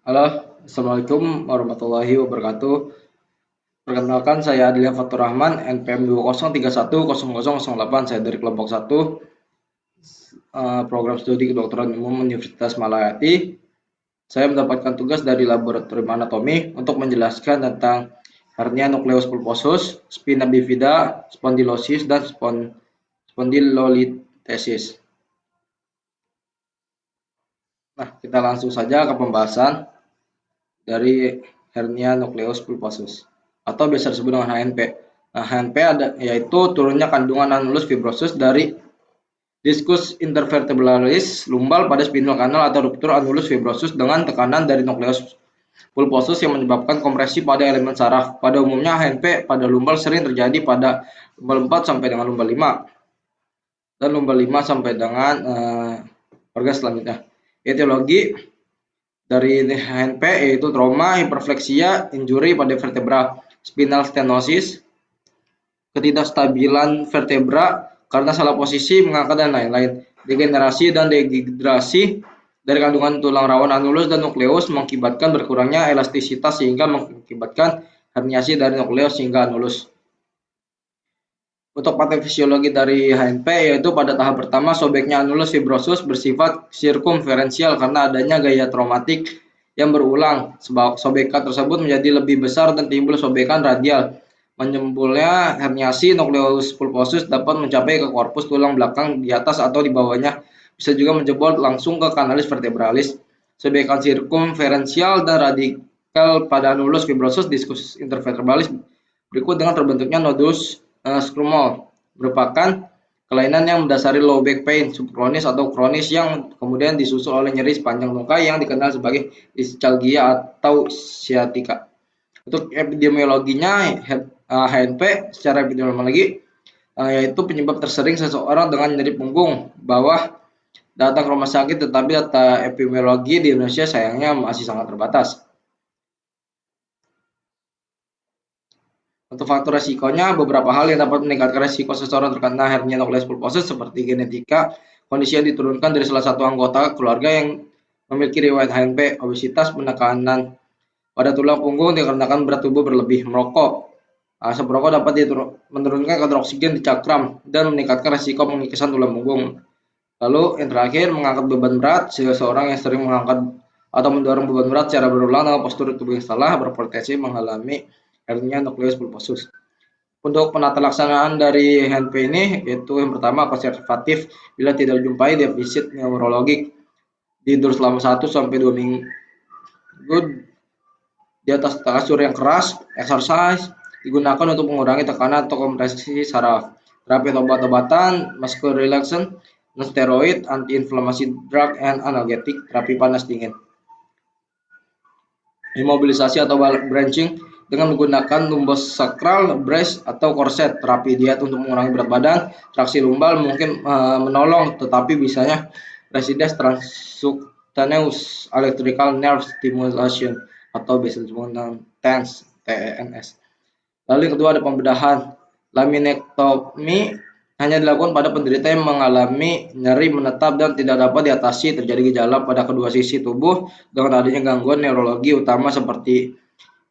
Halo, Assalamualaikum warahmatullahi wabarakatuh. Perkenalkan, saya Adilya Fatur Rahman, NPM 20310008. Saya dari kelompok 1, program studi kedokteran umum Universitas Malaya. Saya mendapatkan tugas dari laboratorium anatomi untuk menjelaskan tentang hernia nukleus pulposus, spina bifida, spondylosis, dan spondylolitesis. Nah, kita langsung saja ke pembahasan dari hernia nukleus pulposus atau biasa disebut dengan HNP. Nah, HNP yaitu turunnya kandungan annulus fibrosus dari diskus intervertebralis lumbal pada spinal kanal atau ruptur annulus fibrosus dengan tekanan dari nukleus pulposus yang menyebabkan kompresi pada elemen saraf. Pada umumnya HNP pada lumbal sering terjadi pada lumbal 4 sampai dengan lumbal 5 dan lumbal 5 sampai dengan organ selanjutnya. Etiologi dari HNP yaitu trauma, hiperfleksia, injury pada vertebra, spinal stenosis, ketidakstabilan vertebra karena salah posisi mengangkat dan lain-lain, degenerasi dan dehidrasi dari kandungan tulang rawan annulus dan nukleus mengakibatkan berkurangnya elastisitas sehingga mengakibatkan herniasi dari nukleus hingga annulus. Untuk patofisiologi dari HNP yaitu pada tahap pertama sobeknya annulus fibrosus bersifat sirkumferensial karena adanya gaya traumatik yang berulang. Sobekan tersebut menjadi lebih besar dan timbul sobekan radial. Menyembulnya herniasi nukleus pulposus dapat mencapai ke korpus tulang belakang di atas atau di bawahnya. Bisa juga menjebol langsung ke kanalis vertebralis. Sobekan sirkumferensial dan radikal pada annulus fibrosus diskus intervertebralis berikut dengan terbentuknya nodus squamous merupakan kelainan yang mendasari low back pain subkronis atau kronis yang kemudian disusul oleh nyeri sepanjang muka yang dikenal sebagai ischialgia atau sciatica. Untuk epidemiologinya HNP secara epidemiologi yaitu penyebab tersering seseorang dengan nyeri punggung bawah datang ke rumah sakit, tetapi data epidemiologi di Indonesia sayangnya masih sangat terbatas. Untuk faktor resikonya, beberapa hal yang dapat meningkatkan resiko seseorang terkena hernia nukleus pulposus seperti genetika, kondisi yang diturunkan dari salah satu anggota keluarga yang memiliki riwayat HNP, obesitas, penekanan pada tulang punggung dikarenakan berat tubuh berlebih, merokok. Asap rokok dapat menurunkan kadar oksigen di cakram dan meningkatkan resiko pengikisan tulang punggung. Lalu yang terakhir, mengangkat beban berat. Seseorang yang sering mengangkat atau mendorong beban berat secara berulang dengan postur tubuh yang salah berpotensi mengalami hernia nukleus pulposus. Untuk penata laksanaan dari HNP ini yaitu yang pertama konservatif bila tidak dijumpai defisit neurologik, tidur selama 1 sampai 2 minggu di atas kasur yang keras, exercise digunakan untuk mengurangi tekanan atau kompresi saraf. Terapi obat-obatan, muscle relaxant, non-steroid, anti-inflamasi drug, and analgetik, terapi panas dingin. Imobilisasi atau branching dengan menggunakan lumbus sakral, brace, atau korset. Terapi diet untuk mengurangi berat badan, traksi lumbal mungkin menolong, tetapi bisanya resistance transcutaneous electrical nerve stimulation atau biasa disebut TENS, TENS. Lalu yang kedua ada pembedahan. Laminektomi hanya dilakukan pada penderita yang mengalami nyeri menetap dan tidak dapat diatasi. Terjadi gejala pada kedua sisi tubuh dengan adanya gangguan neurologi utama seperti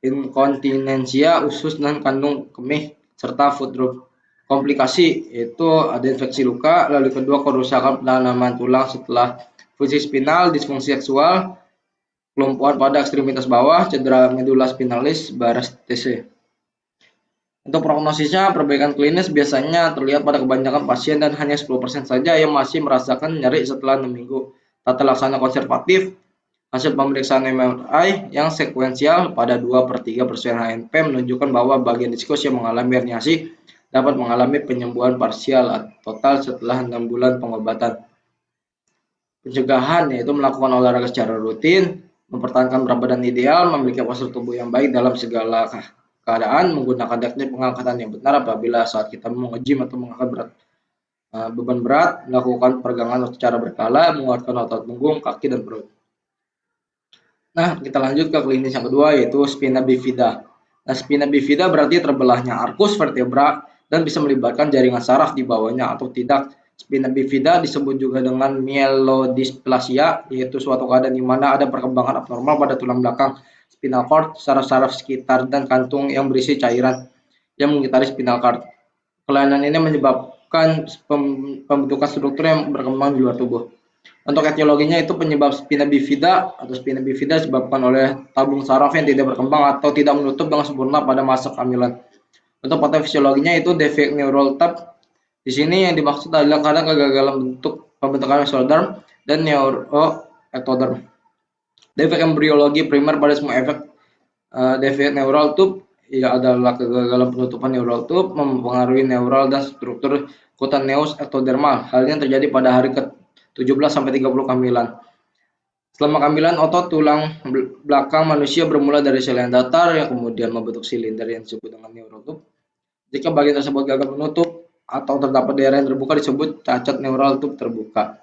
inkontinensia, usus dan kandung kemih serta foot drop. Komplikasi itu ada infeksi luka, lalu kedua kerusakan penanaman tulang setelah fusi spinal, disfungsi seksual, kelumpuhan pada ekstremitas bawah, cedera medula spinalis, baras TC. Untuk prognosisnya, perbaikan klinis biasanya terlihat pada kebanyakan pasien dan hanya 10% saja yang masih merasakan nyeri setelah 6 minggu. Tata laksana konservatif, hasil pemeriksaan MRI yang sekuensial pada 2/3 pasien HNP menunjukkan bahwa bagian diskus yang mengalami herniasi dapat mengalami penyembuhan parsial atau total setelah 6 bulan pengobatan. Pencegahan yaitu melakukan olahraga secara rutin, mempertahankan berat badan ideal, memiliki postur tubuh yang baik dalam segala keadaan, menggunakan teknik pengangkatan yang benar apabila saat kita mau nge-gym atau mengangkat beban berat, melakukan peregangan secara berkala, menguatkan otot punggung, kaki, dan perut. Nah, kita lanjut ke klinis yang kedua yaitu spina bifida. Nah, spina bifida berarti terbelahnya arkus vertebra dan bisa melibatkan jaringan saraf di bawahnya atau tidak. Spina bifida disebut juga dengan myelodysplasia, yaitu suatu keadaan di mana ada perkembangan abnormal pada tulang belakang, spinal cord, saraf-saraf sekitar, dan kantung yang berisi cairan yang mengitari spinal cord. Kelainan ini menyebabkan pembentukan struktur yang berkembang di luar tubuh. Untuk etiologinya itu penyebab spina bifida atau spina bifida disebabkan oleh tabung saraf yang tidak berkembang atau tidak menutup dengan sempurna pada masa kehamilan. Untuk patofisiologinya itu defek neural tube. Di sini yang dimaksud adalah karena kegagalan pembentukan mesoderm dan neuroectoderm. Defek embriologi primer pada semua defek neural tube adalah kegagalan penutupan neural tube mempengaruhi neural dan struktur cutaneous ectodermal. Hal ini terjadi pada hari ke-17 sampai 30 kehamilan. Selama kehamilan, otot tulang belakang manusia bermula dari sel yang datar yang kemudian membentuk silinder yang disebut dengan neural tube. Jika bagian tersebut gagal menutup atau terdapat daerah yang terbuka disebut cacat neural tube terbuka.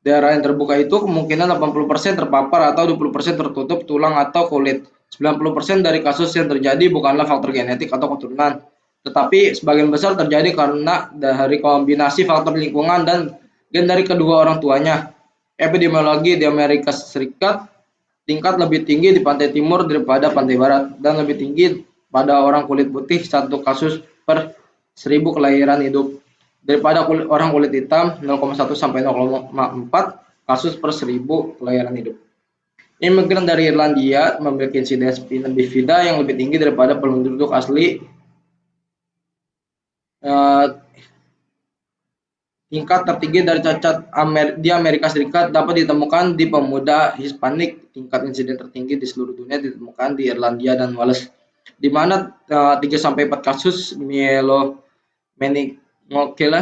Daerah yang terbuka itu kemungkinan 80% terpapar atau 20% tertutup tulang atau kulit. 90% dari kasus yang terjadi bukanlah faktor genetik atau keturunan, tetapi sebagian besar terjadi karena dari kombinasi faktor lingkungan dan gen dari kedua orang tuanya. Epidemiologi di Amerika Serikat tingkat lebih tinggi di pantai timur daripada pantai barat dan lebih tinggi pada orang kulit putih, 1 kasus per 1000 kelahiran hidup, daripada orang kulit hitam 0,1 sampai 0,4 kasus per 1000 kelahiran hidup. Imigran dari Irlandia memiliki insiden spina bifida yang lebih tinggi daripada penduduk asli. Tingkat tertinggi dari cacat di Amerika Serikat dapat ditemukan di pemuda Hispanik. Tingkat insiden tertinggi di seluruh dunia ditemukan di Irlandia dan Wales, di mana 3-4 kasus meningokela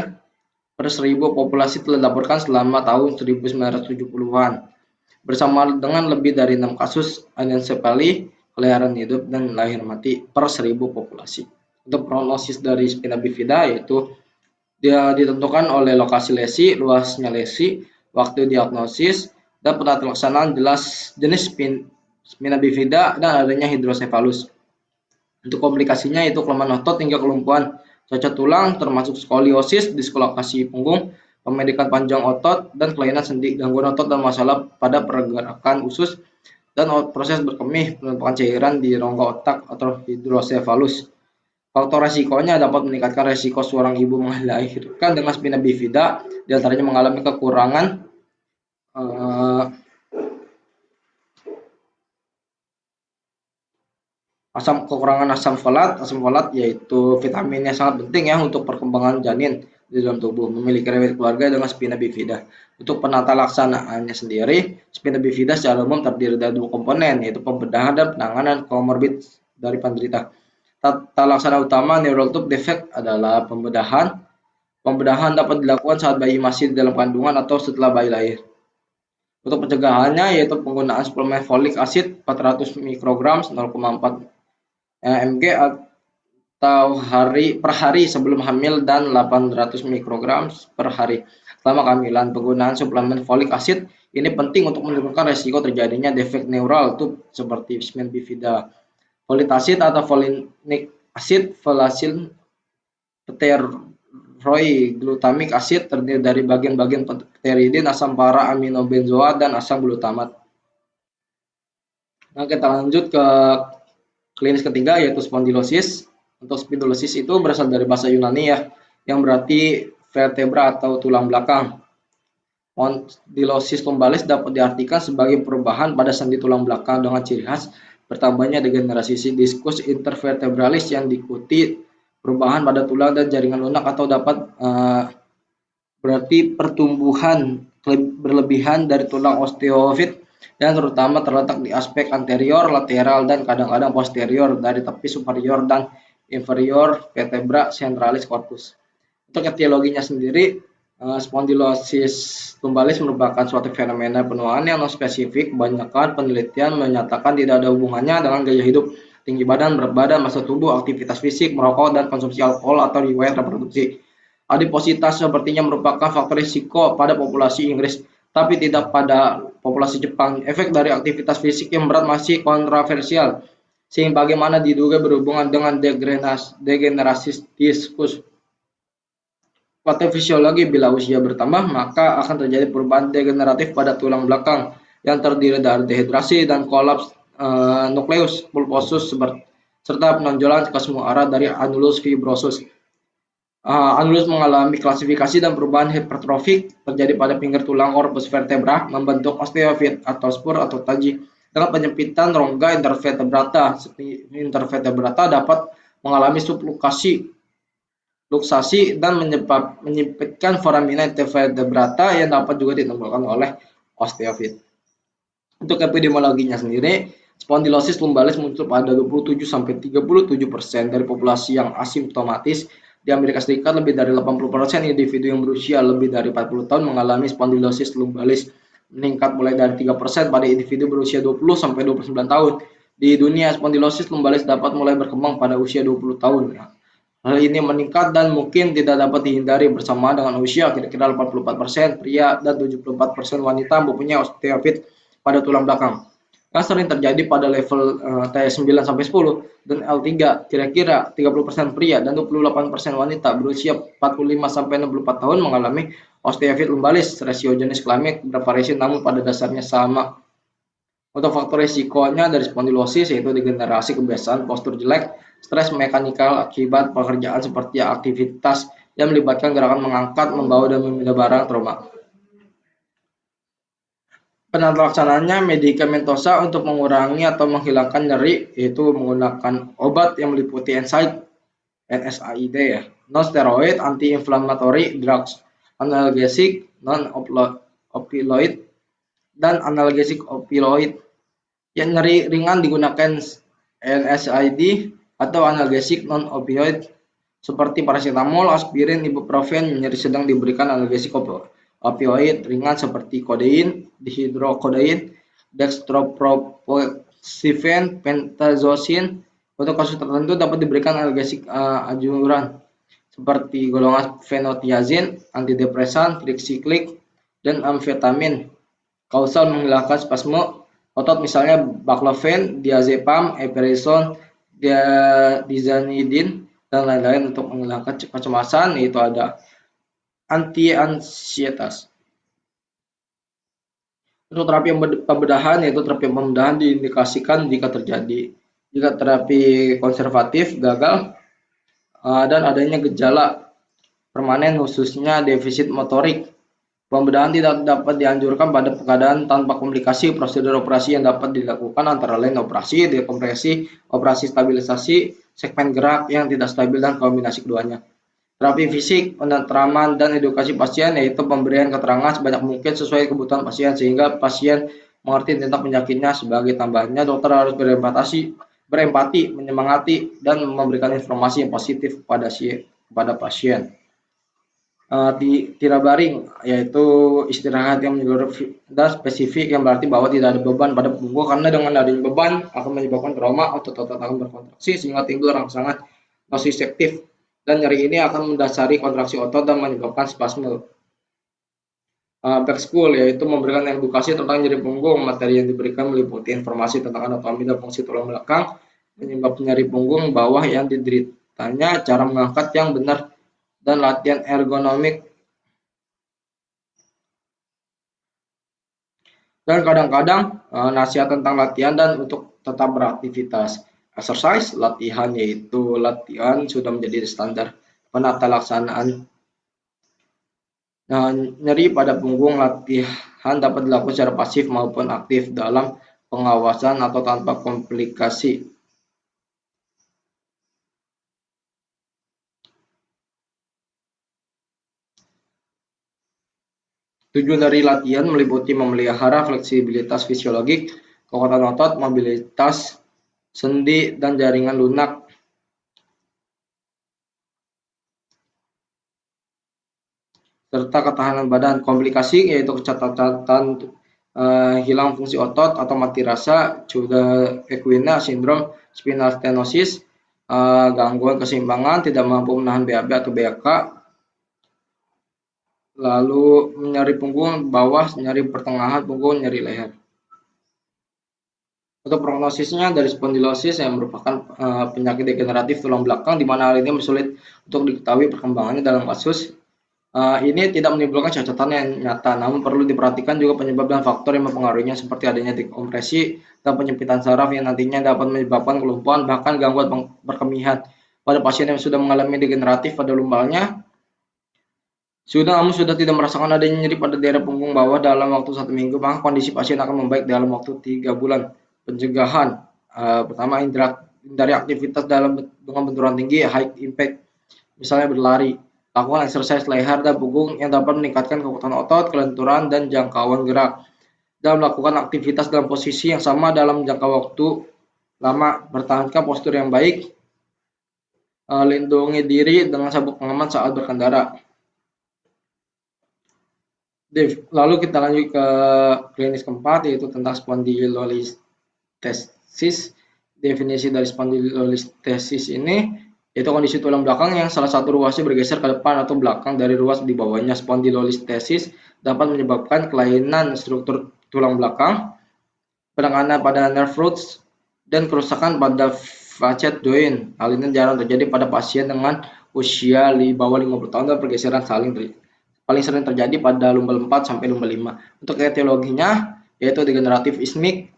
per 1000 populasi telah dilaporkan selama tahun 1970-an, bersama dengan lebih dari 6 kasus anencephaly, kelahiran hidup dan lahir mati per 1000 populasi. Untuk prognosis dari spina bifida yaitu dia ditentukan oleh lokasi lesi, luasnya lesi, waktu diagnosis, dan penata laksanaan jenis spina bifida dan adanya hidrosefalus. Untuk komplikasinya itu kelemahan otot hingga kelumpuhan, cacat tulang termasuk skoliosis, dislokasi punggung, pemedikan panjang otot, dan kelainan sendi, gangguan otot dan masalah pada pergerakan usus, dan proses berkemih, penumpukan cairan di rongga otak atau hidrosefalus. Faktor resikonya dapat meningkatkan resiko seorang ibu melahirkan dengan spina bifida, diantaranya mengalami kekurangan asam folat. Asam folat yaitu vitamin yang sangat penting ya untuk perkembangan janin di dalam tubuh. Memiliki riwayat keluarga dengan spina bifida. Untuk penata laksanaannya sendiri, spina bifida secara umum terdiri dari 2 komponen, yaitu pembedahan dan penanganan komorbid dari penderita. Tata laksana utama neural tube defect adalah pembedahan. Pembedahan dapat dilakukan saat bayi masih di dalam kandungan atau setelah bayi lahir. Untuk pencegahannya yaitu penggunaan suplemen folik acid 400 mikrogram 0,4 mg atau per hari sebelum hamil dan 800 mikrogram per hari selama kehamilan. Penggunaan suplemen folik acid ini penting untuk menurunkan resiko terjadinya defek neural tube seperti spina bifida. Folik acid atau folic acid, folasil pteroiglutamic acid terdiri dari bagian-bagian pteridin, asam para aminobenzoat, dan asam glutamat. Nah, kita lanjut ke klinis ketiga yaitu spondylosis. Untuk spondylosis itu berasal dari bahasa Yunani ya, yang berarti vertebra atau tulang belakang. Spondylosis lumbalis dapat diartikan sebagai perubahan pada sendi tulang belakang dengan ciri khas bertambahnya degenerasi diskus intervertebralis yang diikuti perubahan pada tulang dan jaringan lunak, atau dapat berarti pertumbuhan berlebihan dari tulang osteofit dan terutama terletak di aspek anterior, lateral, dan kadang-kadang posterior dari tepi superior dan inferior vertebra centralis corpus. Untuk etiologinya sendiri, spondylosis lumbalis merupakan suatu fenomena penuaan yang non-spesifik. Kebanyakan penelitian menyatakan tidak ada hubungannya dengan gaya hidup, tinggi badan, berat badan, massa tubuh, aktivitas fisik, merokok, dan konsumsi alkohol atau riwayat reproduksi. Adipositas sepertinya merupakan faktor risiko pada populasi Inggris, tapi tidak pada populasi Jepang. Efek dari aktivitas fisik yang berat masih kontroversial, sehingga bagaimana diduga berhubungan dengan degenerasi diskus. Patofisiologi: bila usia bertambah, maka akan terjadi perubahan degeneratif pada tulang belakang yang terdiri dari dehidrasi dan kolaps nukleus pulposus serta penonjolan ke semua arah dari annulus fibrosus. Annulus mengalami klasifikasi dan perubahan hipertrofik terjadi pada pinggir tulang corpus vertebra membentuk osteofit atau spur atau taji. Dengan penyempitan rongga intervertebrata, intervertebrata dapat mengalami luksasi dan menyempitkan foramina intervertebrata yang dapat juga ditimbulkan oleh osteofit. Untuk epidemiologinya sendiri, spondilosis lumbalis muncul pada 27-37% dari populasi yang asimptomatis. Di Amerika Serikat, lebih dari 80% individu yang berusia lebih dari 40 tahun mengalami spondilosis lumbalis, meningkat mulai dari 3% pada individu berusia 20-29 tahun. Di dunia, spondilosis lumbalis dapat mulai berkembang pada usia 20 tahun. Hal ini meningkat dan mungkin tidak dapat dihindari bersamaan dengan usia. Kira-kira 84% pria dan 74% wanita mempunyai osteofit pada tulang belakang, yang sering terjadi pada level T9-10 dan L3. Kira-kira 30% pria dan 28% wanita berusia 45-64 tahun mengalami osteofit lumbalis. Rasio jenis kelamin bervariasi namun pada dasarnya sama. Untuk faktor risikonya dari spondilosis yaitu degenerasi, kebiasaan postur jelek, stres mekanikal akibat pekerjaan seperti aktivitas yang melibatkan gerakan mengangkat, membawa, dan memindah barang, trauma. Penata laksanaannya medikamentosa untuk mengurangi atau menghilangkan nyeri, yaitu menggunakan obat yang meliputi NSAID ya, non-steroid anti-inflammatory drugs, analgesik non-opioid, dan analgesik opioid. Yang nyeri ringan digunakan NSAID atau analgesik non-opioid seperti paracetamol, aspirin, ibuprofen. Nyeri sedang diberikan analgesik opioid ringan seperti kodein, dihidrokodein, dextropropoxifen, pentazocin. Untuk kasus tertentu dapat diberikan analgesik adjuvan seperti golongan fenotiazin, antidepresan, triksiklik, dan amfetamin. Kausal menghilangkan spasme otot misalnya baclofen, diazepam, epirison, dizanidin, dan lain-lain. Untuk menghilangkan kecemasan yaitu ada anti-ansietas. Untuk terapi pembedahan yaitu terapi pembedahan diindikasikan jika terapi konservatif gagal dan adanya gejala permanen khususnya defisit motorik. Pembedahan tidak dapat dianjurkan pada keadaan tanpa komplikasi. Prosedur operasi yang dapat dilakukan antara lain operasi dekompresi, operasi stabilisasi segmen gerak yang tidak stabil, dan kombinasi keduanya. Terapi fisik, penentraman, dan edukasi pasien yaitu pemberian keterangan sebanyak mungkin sesuai kebutuhan pasien sehingga pasien mengerti tentang penyakitnya. Sebagai tambahannya, dokter harus berempati, menyemangati, dan memberikan informasi yang positif kepada pasien. Tidak baring yaitu istirahat yang menyeluruh dan spesifik, yang berarti bahwa tidak ada beban pada punggung, karena dengan adanya beban akan menyebabkan trauma, otot akan berkontraksi sehingga timbul rangsangan nosiceptif, dan nyeri ini akan mendasari kontraksi otot dan menyebabkan spasme. Back school yaitu memberikan edukasi tentang nyeri punggung. Materi yang diberikan meliputi informasi tentang anatomi dan fungsi tulang belakang, penyebab nyeri punggung bawah yang dideritanya, cara mengangkat yang benar, dan latihan ergonomik. Dan kadang-kadang nasihat tentang latihan dan untuk tetap beraktivitas. Exercise, latihan yaitu latihan sudah menjadi standar penata laksanaan. Nyeri pada punggung, latihan dapat dilakukan secara pasif maupun aktif dalam pengawasan atau tanpa komplikasi. Tujuan dari latihan meliputi memelihara fleksibilitas fisiologik, kekuatan otot, mobilitas sendi, dan jaringan lunak. Serta ketahanan badan. Komplikasi yaitu catatan hilang fungsi otot atau mati rasa, Cauda equina sindrom, spinal stenosis, gangguan keseimbangan, tidak mampu menahan BAB atau BAK, lalu nyeri punggung bawah, nyeri pertengahan punggung, nyeri leher. Untuk prognosisnya dari spondilosis yang merupakan penyakit degeneratif tulang belakang, di mana hal ini sulit untuk diketahui perkembangannya dalam kasus Ini tidak menimbulkan cacatan yang nyata, namun perlu diperhatikan juga penyebab dan faktor yang mempengaruhinya seperti adanya dekompresi dan penyempitan saraf yang nantinya dapat menyebabkan kelumpuhan bahkan gangguan perkemihan. Pada pasien yang sudah mengalami degeneratif pada lumbalnya, namun sudah tidak merasakan adanya nyeri pada daerah punggung bawah dalam waktu 1 minggu, maka kondisi pasien akan membaik dalam waktu 3 bulan. Pencegahan, pertama hindari aktivitas dengan benturan tinggi, high impact, misalnya berlari. Lakukan exercise leher dan punggung yang dapat meningkatkan kekuatan otot, kelenturan, dan jangkauan gerak. Dan melakukan aktivitas dalam posisi yang sama dalam jangka waktu lama. Pertahankan postur yang baik. Lindungi diri dengan sabuk pengaman saat berkendara. Lalu kita lanjut ke klinis keempat, yaitu tentang spondylolisthesis. Definisi dari spondylolisthesis ini yaitu kondisi tulang belakang yang salah satu ruasnya bergeser ke depan atau belakang dari ruas di bawahnya. Spondylolisthesis dapat menyebabkan kelainan struktur tulang belakang, penekanan pada nerve roots, dan kerusakan pada facet joint. Hal ini jarang terjadi pada pasien dengan usia di bawah 50 tahun dan pergeseran paling sering terjadi pada lumbal 4 sampai lumbal 5. Untuk etiologinya yaitu degeneratif ischemic,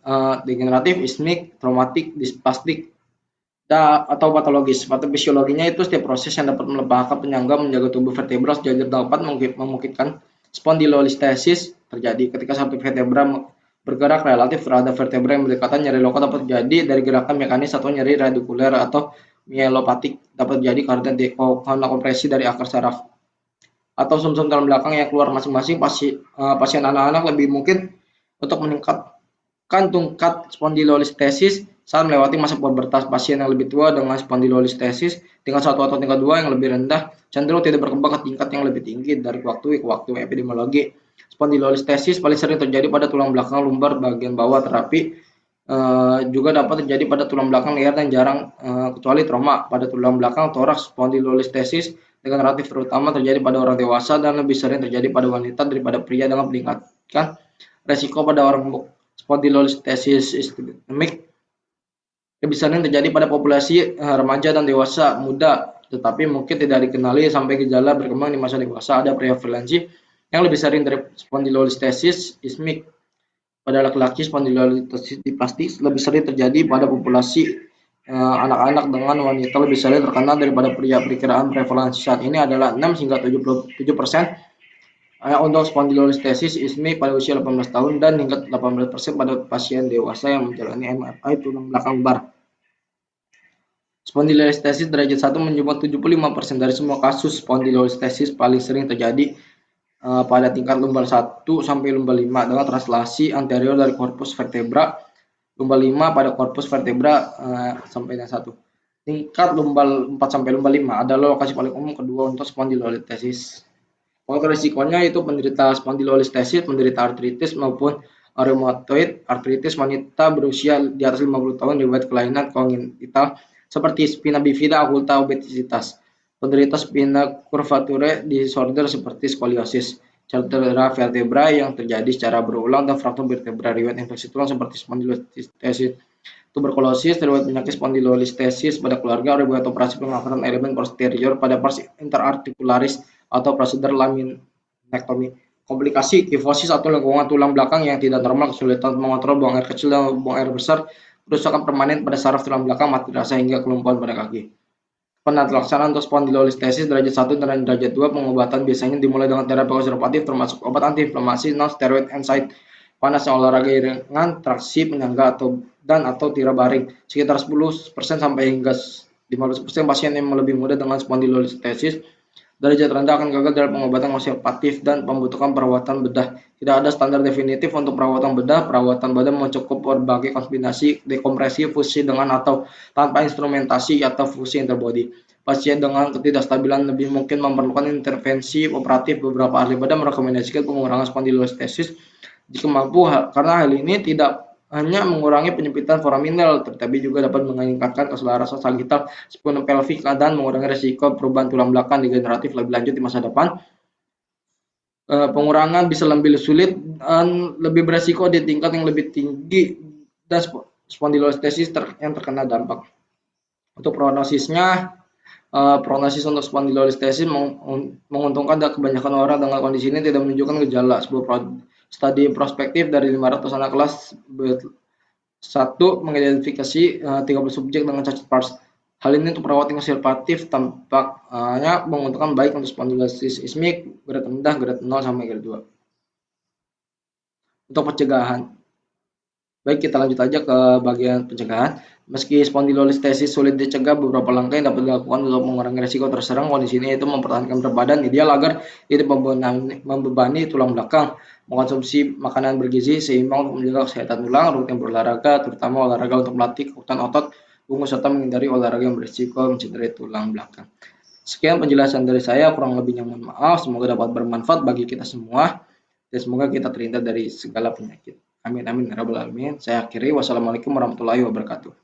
traumatik, dysplastik, atau patologis. Patofisiologinya itu setiap proses yang dapat melemahkan penyangga menjaga tubuh vertebra sejajar dapat memungkinkan spondylolisthesis terjadi. Ketika satu vertebra bergerak relatif terhadap vertebra yang berdekatan, nyeri lokal dapat terjadi dari gerakan mekanis atau nyeri radikuler atau mielopatik dapat terjadi karena kompresi dari akar saraf atau sumsum tulang belakang yang keluar masing-masing. Pasien anak-anak lebih mungkin untuk meningkatkan tingkat spondylolisthesis saat melewati masa pubertas. Pasien yang lebih tua dengan spondylolisthesis tingkat 1 atau tingkat 2 yang lebih rendah cenderung tidak berkembang ke tingkat yang lebih tinggi dari waktu ke waktu. Epidemiologi spondylolisthesis paling sering terjadi pada tulang belakang lumbar bagian bawah. Terapi juga dapat terjadi pada tulang belakang leher dan jarang kecuali trauma pada tulang belakang toraks. Spondylolisthesis degeneratif terutama terjadi pada orang dewasa dan lebih sering terjadi pada wanita daripada pria dengan meningkatkan resiko pada orang. Spondylolisthesis ischemic lebih sering terjadi pada populasi remaja dan dewasa muda, tetapi mungkin tidak dikenali sampai gejala berkembang di masa dewasa. Ada prevalensi yang lebih sering dari spondylolisthesis ischemic pada laki-laki. Spondylolisthesis dysplastik lebih sering terjadi pada populasi anak-anak dengan wanita lebih sering terkena daripada pria. Perkiraan prevalensi saat ini adalah 6 hingga 77% untuk spondylolisthesis ischemic pada usia 18 tahun dan hingga 18% pada pasien dewasa yang menjalani MRI tulang belakang lumbar. Spondylolisthesis derajat 1 menyumbang 75% dari semua kasus spondylolisthesis paling sering terjadi pada tingkat lumbal 1 sampai lumbal 5 dengan translasi anterior dari korpus vertebra lumbal 5 pada korpus vertebra sampai dengan 1. Tingkat lumbal 4 sampai lumbal 5 adalah lokasi paling umum kedua untuk spondylolisthesis. Faktor risikonya itu penderita spondylolisthesis, penderita artritis maupun rheumatoid artritis, wanita berusia di atas 50 tahun, riwayat kelainan kongenital seperti spina bifida occulta, obesitas, penderita spina curvature disorder seperti skoliosis, cedera vertebra yang terjadi secara berulang dan fraktur vertebra, riwayat infeksi tulang seperti spondylolisthesis, tuberkulosis, riwayat penyakit spondylolisthesis pada keluarga, riwayat operasi pengangkatan elemen posterior pada pars interarticularis atau prosedur laminektomi, komplikasi kifosis atau lengkungan tulang belakang yang tidak normal, kesulitan mengontrol buang air kecil dan buang air besar, kerusakan permanen pada saraf tulang belakang, mati rasa hingga kelumpuhan pada kaki. Penata laksanaan untuk spondylolisthesis derajat 1 dan derajat 2, pengobatan biasanya dimulai dengan terapi konservatif termasuk obat antiinflamasi, non-steroid, NSAID, panas, olahraga ringan, traksi penyangga atau tira baring. Sekitar 10% sampai hingga 15% pasien yang lebih muda dengan spondylolisthesis derajat rendah akan gagal dalam pengobatan konservatif dan membutuhkan perawatan bedah. Tidak ada standar definitif untuk perawatan bedah. Perawatan bedah mencakup berbagai kombinasi dekompresi, fusi dengan atau tanpa instrumentasi atau fusi interbody. Pasien dengan ketidakstabilan lebih mungkin memerlukan intervensi operatif. Beberapa ahli bedah merekomendasikan pengurangan spondylolisthesis jika mampu, karena hal ini tidak hanya mengurangi penyempitan foraminal, tetapi juga dapat meningkatkan keselarasan sagital spinal pelvic dan mengurangi risiko perubahan tulang belakang degeneratif lebih lanjut di masa depan. Pengurangan bisa lebih sulit dan lebih beresiko di tingkat yang lebih tinggi dan spondylolisthesis yang terkena dampak. Untuk prognosisnya, Prognosis untuk spondylolistesis menguntungkan dan kebanyakan orang dengan kondisi ini tidak menunjukkan gejala. Sebuah studi prospektif dari 500 anak kelas 1 mengidentifikasi 30 subjek dengan cacat pars. Hal ini untuk perawat yang konservatif tampaknya menguntungkan baik untuk spondylolisis ismik grade rendah, grade 0 sampai grade 2. Untuk pencegahan, baik kita lanjut aja ke bagian pencegahan. Meski spondylolistesis sulit dicegah, beberapa langkah yang dapat dilakukan untuk mengurangi risiko terserang kondisi ini yaitu mempertahankan berat badan ideal agar tidak membebani tulang belakang, mengkonsumsi makanan bergizi seimbang untuk menjaga kesehatan tulang, rutin berolahraga, terutama olahraga untuk melatih kekuatan otot punggung serta menghindari olahraga yang berisiko mencederai tulang belakang. Sekian penjelasan dari saya, kurang lebihnya mohon maaf, semoga dapat bermanfaat bagi kita semua dan semoga kita terhindar dari segala penyakit. Amin amin ya rabbal alamin. Saya akhiri. Wassalamualaikum warahmatullahi wabarakatuh.